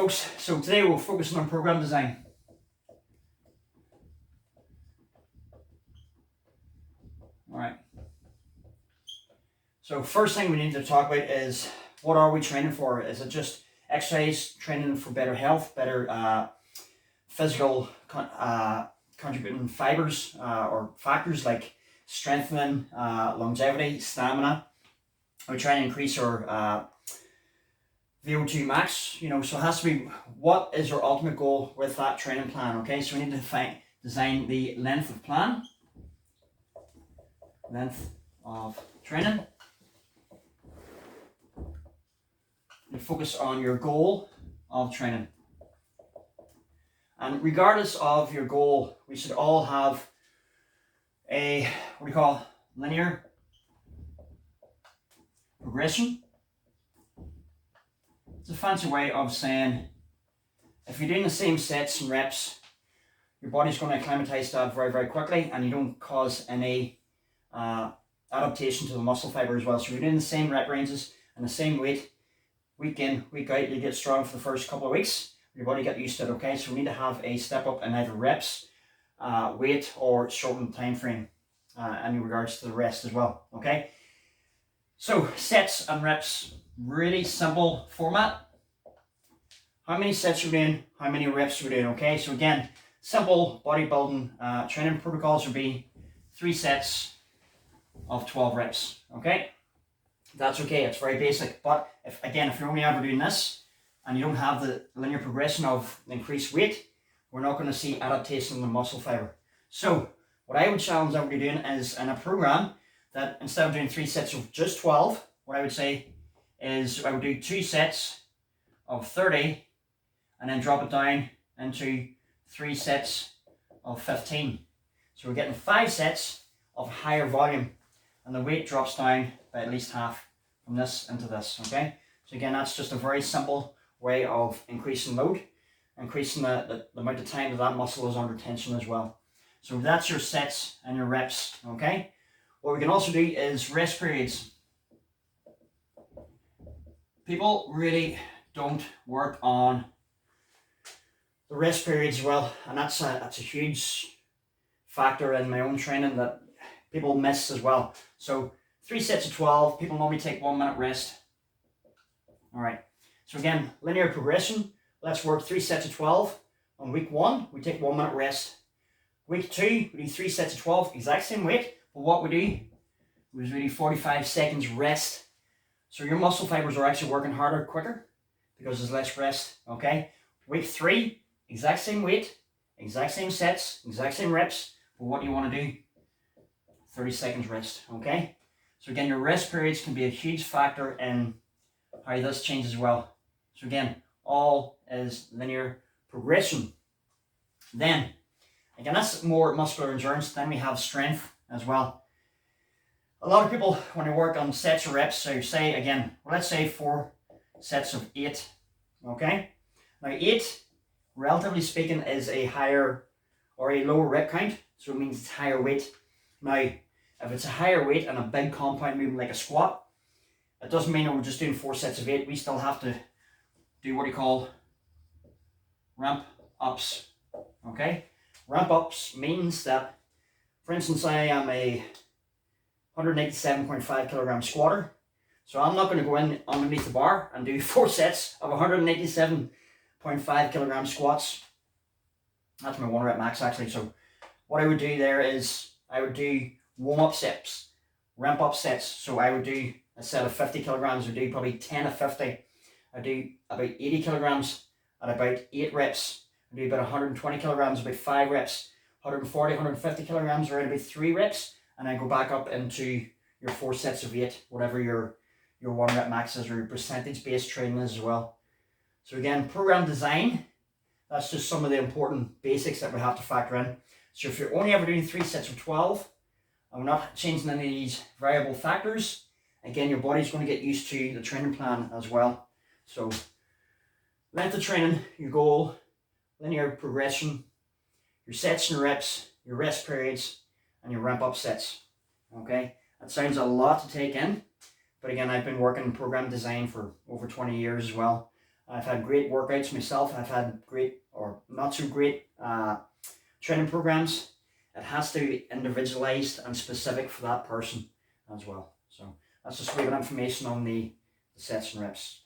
folks, so today we'll focus on program design. Alright. So first thing we need to talk about is, what are we training for? Is it just exercise training for better health, better physical contributing fibers or factors like strengthening, longevity, stamina? Are we trying to increase our VO2 max? So it has to be, what is our ultimate goal with that training plan? Okay, so we need to design the length of plan, length of training. You focus on your goal of training. And regardless of your goal, we should all have a, what do you call, linear progression. It's a fancy way of saying, if you're doing the same sets and reps, your body's going to acclimatize to that very, very quickly, and you don't cause any adaptation to the muscle fiber as well. So if you're doing the same rep ranges and the same weight, week in, week out, you get strong for the first couple of weeks. Your body get used to it, okay? So we need to have a step up in either reps, weight, or shortened time frame in regards to the rest as well, okay? So sets and reps, really simple format. How many sets you're doing, how many reps you're doing, okay? So again, simple bodybuilding training protocols would be 3 sets of 12 reps, okay? That's okay, it's very basic. But if you're only ever doing this and you don't have the linear progression of increased weight, we're not going to see adaptation in the muscle fiber. So what I would challenge everybody doing is, in a program, that instead of doing 3 sets of just 12, what I would say is I would do 2 sets of 30 and then drop it down into 3 sets of 15. So we're getting 5 sets of higher volume, and the weight drops down by at least half from this into this, okay? So again, that's just a very simple way of increasing load, increasing the amount of time that muscle is under tension as well. So that's your sets and your reps, okay? What we can also do is rest periods. People really don't work on the rest periods well, and that's a huge factor in my own training that people miss as well. So 3 sets of 12, people normally take 1 minute rest. All right, so again, linear progression. Let's work 3 sets of 12. On week 1, we take 1 minute rest. Week 2, we do 3 sets of 12, exact same weight, but what we do is we do 45 seconds rest. So your muscle fibers are actually working harder, quicker, because there's less rest, okay? Week 3, exact same weight, exact same sets, exact same reps, but what do you want to do? 30 seconds rest, okay? So again, your rest periods can be a huge factor in how this changes as well. So again, all is linear progression. Then, again, that's more muscular endurance. Then we have strength as well. A lot of people, when they work on sets or reps, so say again, let's say 4 sets of 8, okay? Now 8, relatively speaking, is a higher or a lower rep count, so it means it's higher weight. Now, if it's a higher weight and a big compound movement like a squat, it doesn't mean that we're just doing 4 sets of 8. We still have to do what you call ramp ups, okay? Ramp ups means that, for instance, I am a 187.5 kilogram squatter. So I'm not going to go in underneath the bar and do 4 sets of 187.5 kilogram squats. That's my 1 rep max actually. So what I would do there is I would do warm up sets, ramp up sets. So I would do a set of 50 kilograms, I would do probably 10 of 50. I do about 80 kilograms at about 8 reps. I do about 120 kilograms, about 5 reps. 140, 150 kilograms around about 3 reps. And I go back up into your 4 sets of 8, whatever your 1 rep max is, or your percentage based training is as well. So again, program design, that's just some of the important basics that we have to factor in. So if you're only ever doing 3 sets of 12, and we're not changing any of these variable factors, again, your body's going to get used to the training plan as well. So length of training, your goal, linear progression, your sets and reps, your rest periods, and your ramp up sets, okay? That sounds a lot to take in, but again, I've been working in program design for over 20 years as well, I've had great workouts myself. I've had great or not so great training programs. It has to be individualized and specific for that person as well. So that's just a wee bit of information on the sets and reps.